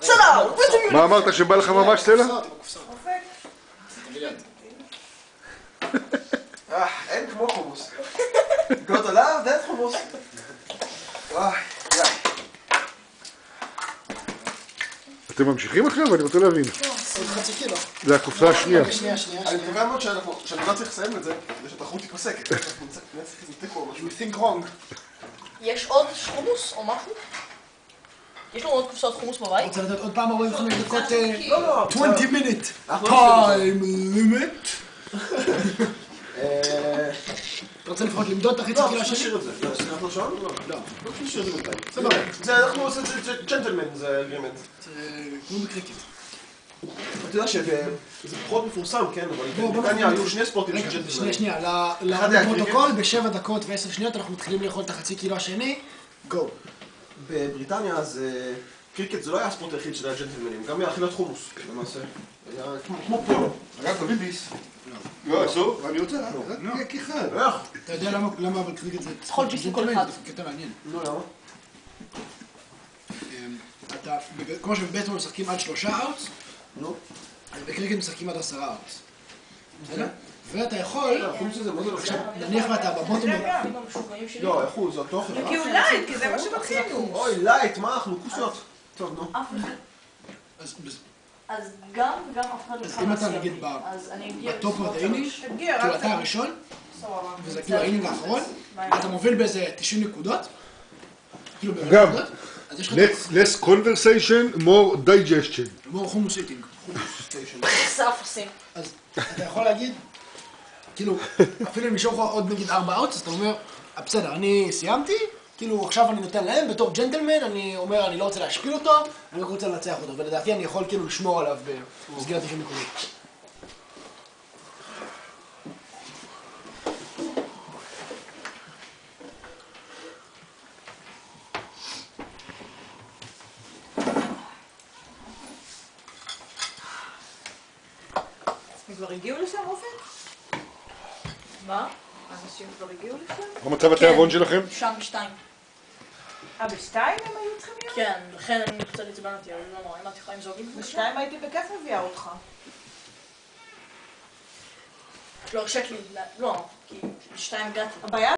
בסדר! מה אמרת, שבא לך ממש סלע? אין כמו חומוס. גאות עליו, זה חומוס. אתם ממשיכים עכשיו? אני רוצה להבין. עוד חצי קילו. זה הקופסה השנייה. שנייה. אני מקווה מאוד שאני לא צריך לסיים את זה, כדי שהתחרות תיפסק. אני צריך איזה תיקו או משהו. You think wrong. יש עוד חומוס או משהו? יש לנו עוד קופסאות חומוס בבית? רוצה לתת עוד פעם 45 דקות? לא. 20 minute. time limit. אתה רוצה לפחות למדוד את החצי קילו לא, השני? נשאיר את זה. אנחנו שעון? לא. לא. לא נשאיר את זה בינתיים. סבבה. זה אנחנו עושים את זה ג'נטלמן, זה אגרימנט. זה כמו בקריקט. אתה יודע שזה פחות מפורסם, כן, אבל בבריטניה היו שני ספורטים של ג'נטלמן. שנייה, לפרוטוקול ב7 דקות ו10 שניות אנחנו מתחילים לאכול את החצי קילו השני. גו. בבריטניה אז קריקט זה לא היה הספורט היחיד של הג'נטלמנים, גם היה אכילת חומוס, למעשה. היה כמו פולו. אגב, תביא ביס. לא, אסור? אני רוצה, רק אחד. איך? אתה יודע למה אבל קריקט זה... יכול להיות שיש כל אחד. זה קטע מעניין. לא, למה? כמו שבבייסבול משחקים עד 3 אאוטס, נו. אז בקריקט משחקים עד 10 אאוטס. בסדר? ואתה יכול... חומוס הזה, מה זה לא עכשיו, נניח ואתה בבוטום... לא, איך הוא? זה אותו חברה? כי הוא לייט, כי זה מה שמתחילו. אוי, לייט, מה אנחנו? כוסיות. טוב, נו. אז גם אף אחד לא אז אם אתה נגיד בטופ מדעיני, כאילו אתה הראשון, וזה כאילו האינינג האחרון, אתה מוביל באיזה 90 נקודות, כאילו אגב, בנקודות, אז יש לך... less conversation, more digestion. more חומוס איטינג. סף עושים. אז אתה יכול להגיד, כאילו, אפילו אם נשאר לך עוד נגיד 4 אאוטס, אז אתה אומר, בסדר, אני סיימתי, כאילו עכשיו אני נותן להם, בתור ג'נטלמן, אני אומר, אני לא רוצה להשפיל אותו, אני רק רוצה לנצח אותו, ולדעתי אני יכול כאילו לשמור עליו במסגרת 90 נקודות. הם כבר הגיעו לשם, אופן? מה? אנשים כבר הגיעו לשם? מה מצב התיאבון שלכם? שם בשתיים. בשתיים הם היו צריכים להיות? כן, לכן אני קצת התבנתי, אבל לא נורא, אם את יכולה עם זוגים? בשתיים הייתי בכיף מביאה אותך. לא, הרשת לי, לא, כי בשתיים הגעתי. הבעיה